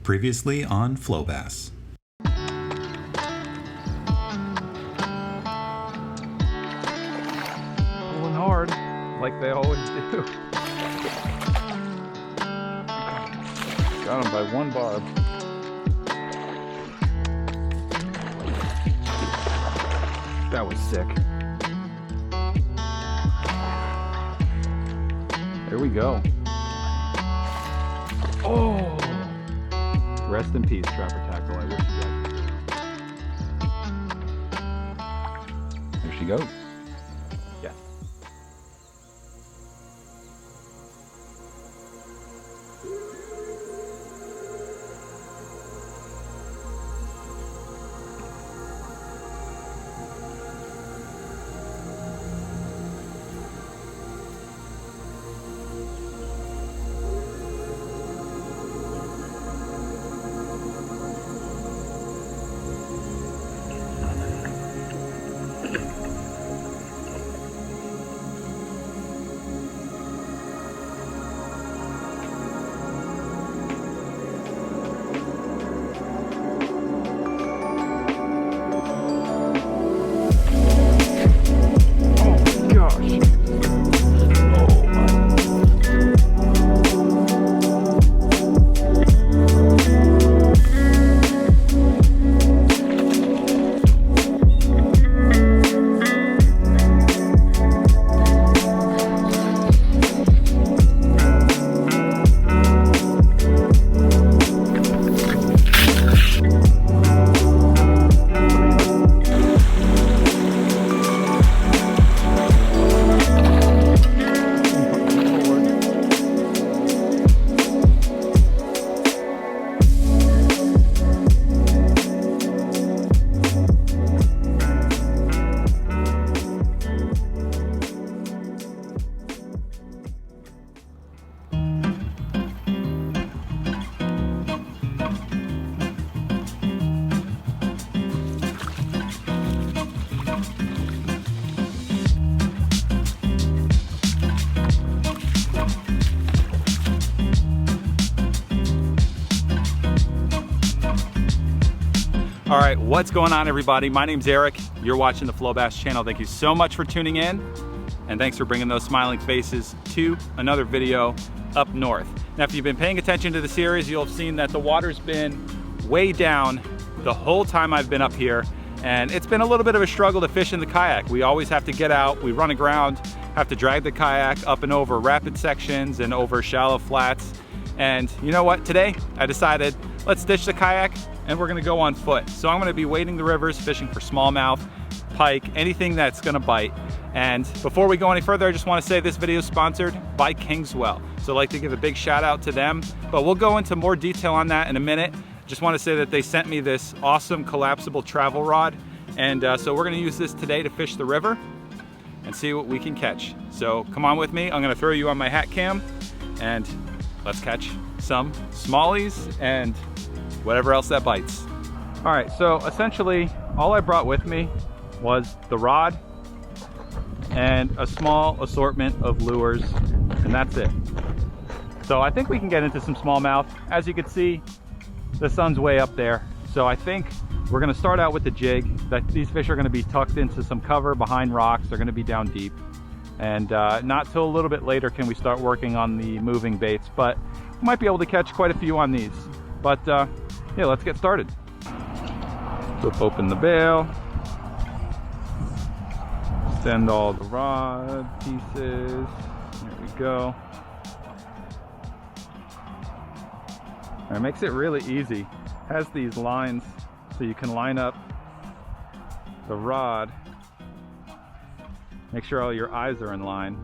Previously on Flow Bass. Pulling hard, like they always do. Got him by one barb. That was sick. There we go. Oh! Rest in peace, Trapper Tackle. I wish you guys. There she goes. Yes. All right, what's going on, everybody? My name's Eric. You're watching the Flow Bass channel. Thank you so much for tuning in, and thanks for bringing those smiling faces to another video up north. Now, if you've been paying attention to the series, you'll have seen that the water's been way down the whole time I've been up here, and it's been a little bit of a struggle to fish in the kayak. We always have to get out, we run aground, have to drag the kayak up and over rapid sections and over shallow flats. And you know what? Today, I decided, let's ditch the kayak and we're gonna go on foot. So I'm gonna be wading the rivers, fishing for smallmouth, pike, anything that's gonna bite. And before we go any further, I just wanna say this video is sponsored by Kingswell. So I'd like to give a big shout out to them, but we'll go into more detail on that in a minute. Just wanna say that they sent me this awesome collapsible travel rod. And so we're gonna use this today to fish the river and see what we can catch. So come on with me, I'm gonna throw you on my hat cam and let's catch some smallies and whatever else that bites. All right, so essentially all I brought with me was the rod and a small assortment of lures, and that's it. So I think we can get into some smallmouth. As you can see, the sun's way up there. So I think we're gonna start out with the jig. These fish are gonna be tucked into some cover behind rocks. They're gonna be down deep. And not till a little bit later can we start working on the moving baits, but we might be able to catch quite a few on these. But yeah, let's get started. Flip open the bail. Send all the rod pieces. There we go. And it makes it really easy. It has these lines so you can line up the rod. Make sure all your eyes are in line.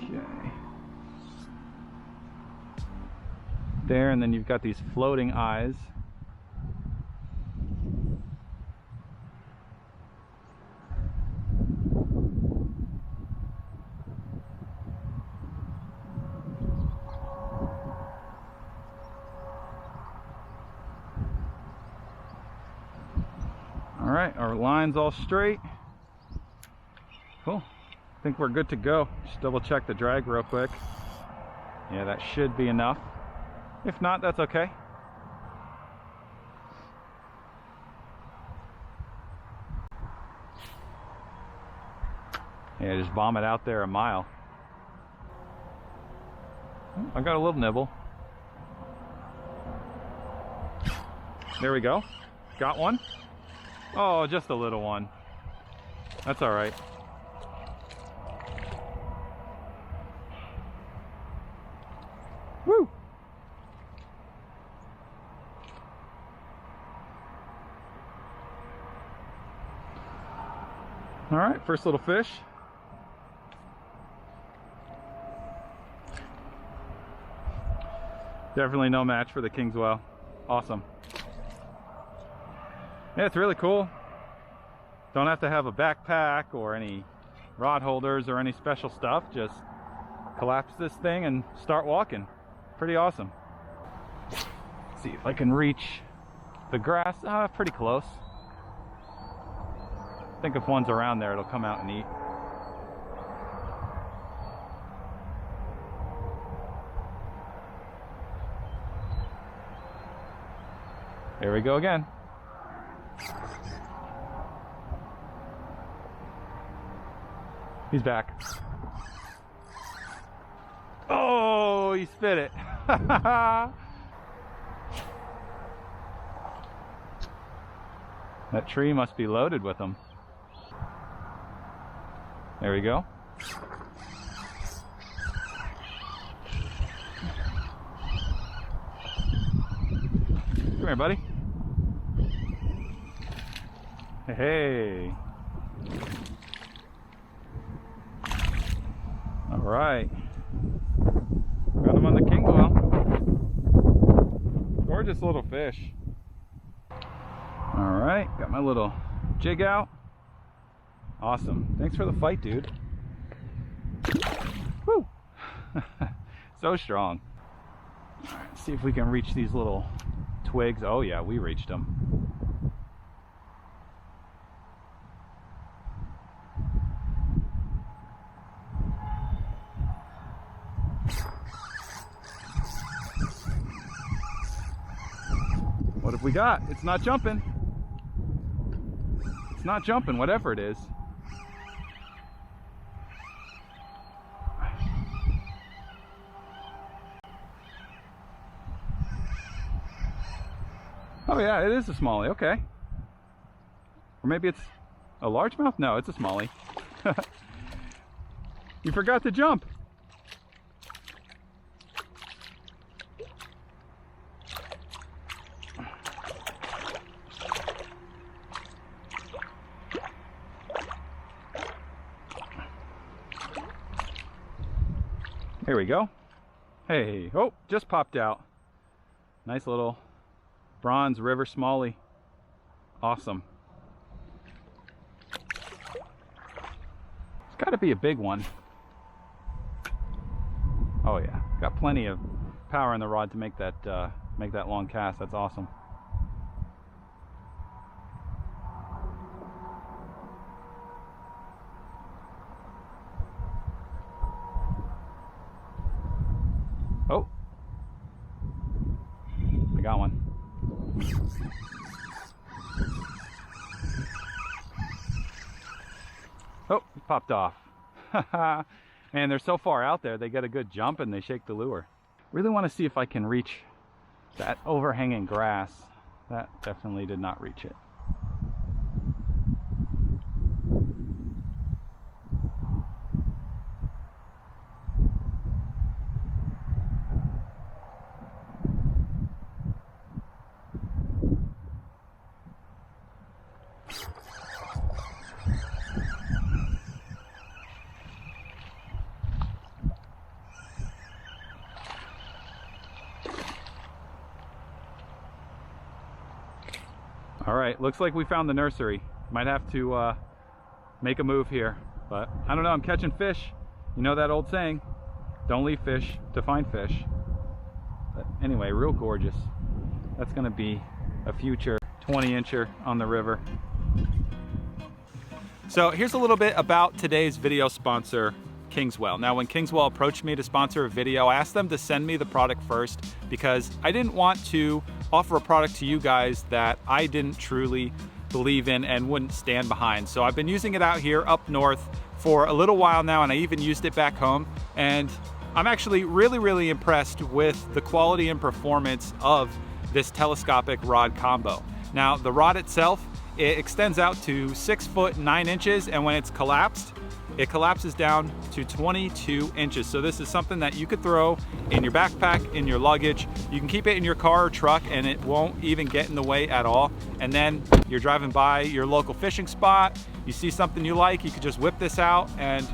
Okay. There, and then you've got these floating eyes. All right, our line's all straight. Cool. I think we're good to go. Just double check the drag real quick. Yeah, that should be enough. If not, that's okay. Yeah, just bomb it out there a mile. I got a little nibble. There we go. Got one. Oh, just a little one. That's all right. Woo! All right, first little fish. Definitely no match for the Kingswell. Awesome. Yeah, it's really cool. Don't have to have a backpack or any rod holders or any special stuff. Just collapse this thing and start walking. Pretty awesome. Let's see if I can reach the grass. Pretty close. I think if one's around there, it'll come out and eat. There we go again. He's back. Oh, he spit it. That tree must be loaded with them. There we go. Come here, buddy. Hey. All right. Got him on the Kingswell. Gorgeous little fish. All right, got my little jig out. Awesome. Thanks for the fight, dude. Woo! So strong. All right, see if we can reach these little twigs. Oh yeah, we reached them. What have we got? It's not jumping. It's not jumping, whatever it is. Oh yeah, it is a smallie, okay. Or maybe it's a largemouth? No, it's a smallie. You forgot to jump. Here we go. Hey, oh, just popped out. Nice little bronze river smallie. Awesome. It's got to be a big one. Oh yeah, got plenty of power in the rod to make that long cast. That's awesome. Oh, I got one. Oh, it popped off. And they're so far out there, they get a good jump and they shake the lure. Really want to see if I can reach that overhanging grass. That definitely did not reach it. All right, looks like we found the nursery. Might have to make a move here, but I don't know, I'm catching fish. You know that old saying, don't leave fish to find fish. But anyway, real gorgeous. That's gonna be a future 20-incher on the river. So here's a little bit about today's video sponsor, Kingswell. Now, when Kingswell approached me to sponsor a video, I asked them to send me the product first because I didn't want to offer a product to you guys that I didn't truly believe in and wouldn't stand behind. So I've been using it out here up north for a little while now, and I even used it back home, and I'm actually really impressed with the quality and performance of this telescopic rod combo. Now, the rod itself, it extends out to 6 foot 9 inches, and when it's collapsed, it collapses down to 22 inches. So this is something that you could throw in your backpack, in your luggage. You can keep it in your car or truck and it won't even get in the way at all. And then you're driving by your local fishing spot, you see something you like, you could just whip this out and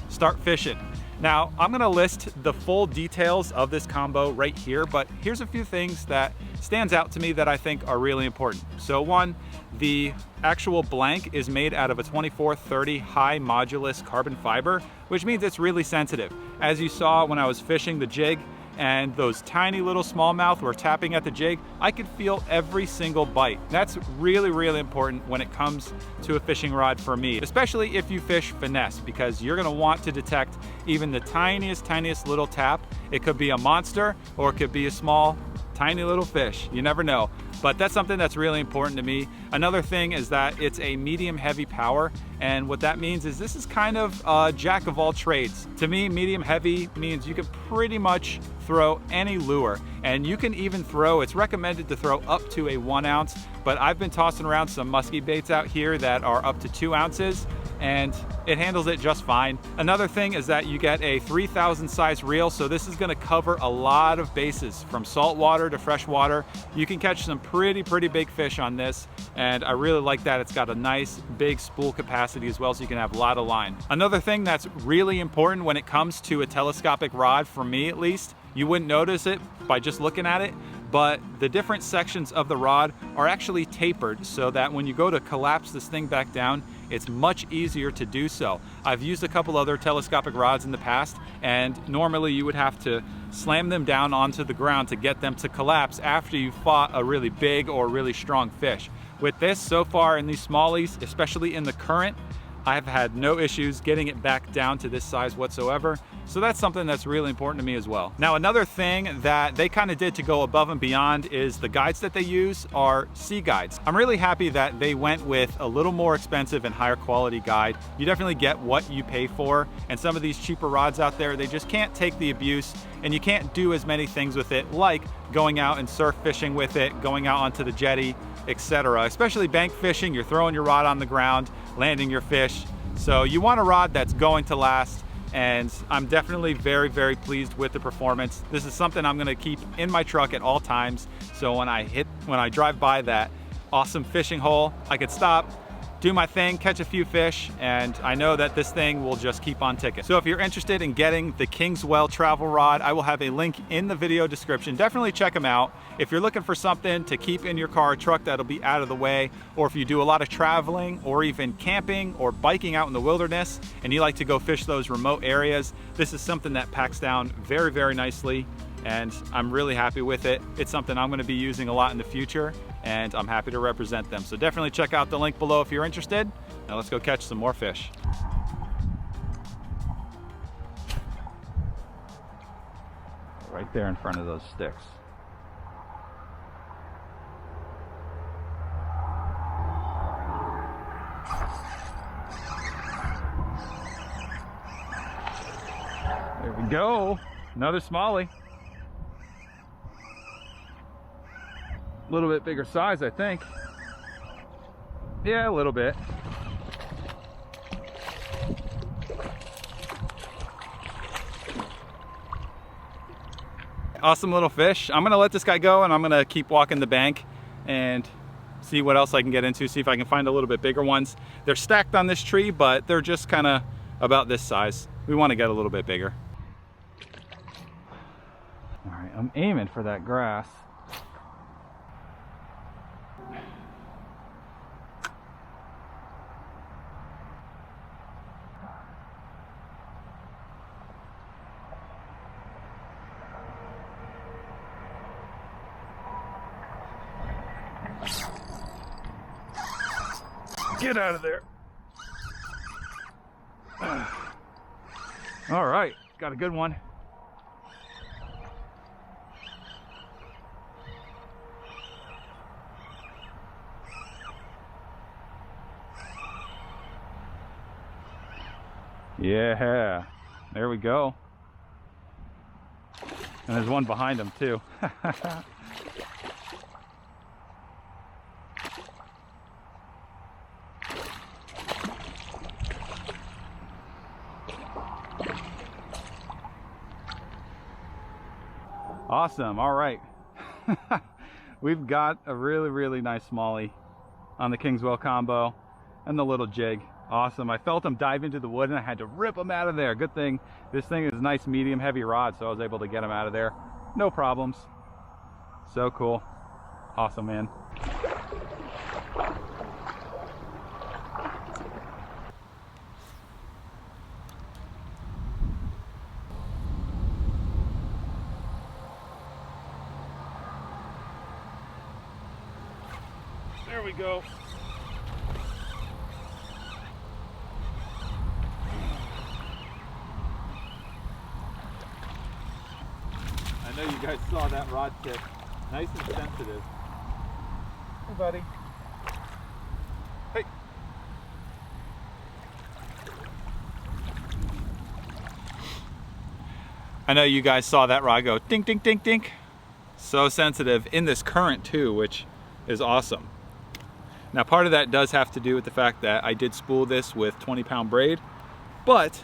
start fishing. Now, I'm gonna list the full details of this combo right here, but here's a few things that stands out to me that I think are really important. So one, the actual blank is made out of a 2430 high modulus carbon fiber, which means it's really sensitive. As you saw when I was fishing the jig and those tiny little smallmouth were tapping at the jig, I could feel every single bite. That's really important when it comes to a fishing rod for me, especially if you fish finesse, because you're gonna want to detect even the tiniest little tap. It could be a monster or it could be a small, tiny little fish. You never know. But that's something that's really important to me. Another thing is that it's a medium heavy power, and what that means is this is kind of a jack of all trades. To me, medium heavy means you can pretty much throw any lure, and you can even throw, it's recommended to throw up to a 1 ounce, but I've been tossing around some musky baits out here that are up to 2 ounces, and it handles it just fine. Another thing is that you get a 3000 size reel, so this is gonna cover a lot of bases from saltwater to freshwater. You can catch some pretty big fish on this, and I really like that it's got a nice big spool capacity as well, so you can have a lot of line. Another thing that's really important when it comes to a telescopic rod, for me at least, you wouldn't notice it by just looking at it, but the different sections of the rod are actually tapered so that when you go to collapse this thing back down, it's much easier to do so. I've used a couple other telescopic rods in the past, and normally you would have to slam them down onto the ground to get them to collapse after you fought a really big or really strong fish. With this, so far in these smallies, especially in the current, I've had no issues getting it back down to this size whatsoever. So that's something that's really important to me as well. Now, another thing that they kind of did to go above and beyond is the guides that they use are sea guides. I'm really happy that they went with a little more expensive and higher quality guide. You definitely get what you pay for, and some of these cheaper rods out there, they just can't take the abuse, and you can't do as many things with it, like going out and surf fishing with it, going out onto the jetty, etc. Especially bank fishing, you're throwing your rod on the ground, landing your fish. So you want a rod that's going to last, and I'm definitely very pleased with the performance. This is something I'm gonna keep in my truck at all times, so when I drive by that awesome fishing hole, I could stop, do my thing, catch a few fish, and I know that this thing will just keep on ticking. So if you're interested in getting the Kingswell travel rod, I will have a link in the video description. Definitely check them out. If you're looking for something to keep in your car or truck that'll be out of the way, or if you do a lot of traveling or even camping or biking out in the wilderness and you like to go fish those remote areas, this is something that packs down very nicely, and I'm really happy with it. It's something I'm gonna be using a lot in the future, and I'm happy to represent them. So definitely check out the link below if you're interested. Now let's go catch some more fish. Right there in front of those sticks. There we go, another smallie. A little bit bigger size, I think. Yeah, a little bit. Awesome little fish. I'm gonna let this guy go, and I'm gonna keep walking the bank and see what else I can get into, see if I can find a little bit bigger ones. They're stacked on this tree, but they're just kind of about this size. We want to get a little bit bigger. All right, I'm aiming for that grass. Get out of there. All right, got a good one. Yeah, there we go. And there's one behind him too. Awesome, all right. We've got a really nice smallie on the Kingswell combo and the little jig. Awesome. I felt him dive into the wood and I had to rip him out of there. Good thing this thing is a nice medium heavy rod, so I was able to get him out of there. No problems. So cool. Awesome, man. There we go. I know you guys saw that rod tip. Nice and sensitive. Hey, buddy. Hey. I know you guys saw that rod go dink, dink, dink, dink. So sensitive in this current too, which is awesome. Now part of that does have to do with the fact that I did spool this with 20-pound braid, but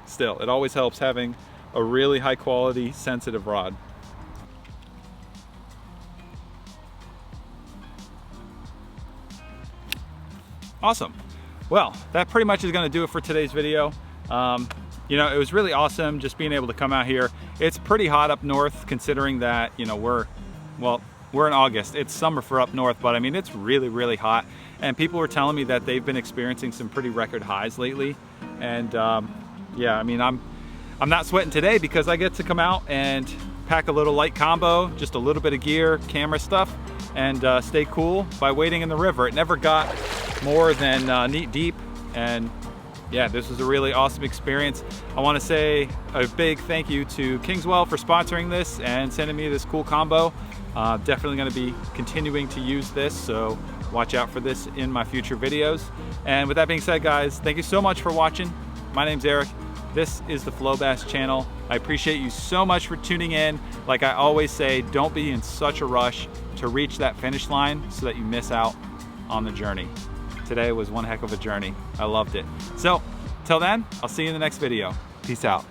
still, it always helps having a really high quality sensitive rod. Awesome. Well, that pretty much is going to do it for today's video. You know, it was really awesome just being able to come out here. It's pretty hot up north, considering that, you know, we're in August. It's summer for up north, but I mean, it's really hot. And people were telling me that they've been experiencing some pretty record highs lately. And yeah, I mean, I'm not sweating today because I get to come out and pack a little light combo, just a little bit of gear, camera stuff, and stay cool by wading in the river. It never got more than knee deep, and yeah, this was a really awesome experience. I want to say a big thank you to Kingswell for sponsoring this and sending me this cool combo. Definitely going to be continuing to use this, so watch out for this in my future videos. And with that being said, guys, thank you so much for watching. My name's Eric. This is the Flow Bass channel. I appreciate you so much for tuning in. Like I always say, don't be in such a rush to reach that finish line so that you miss out on the journey. Today was one heck of a journey. I loved it. So, till then, I'll see you in the next video. Peace out.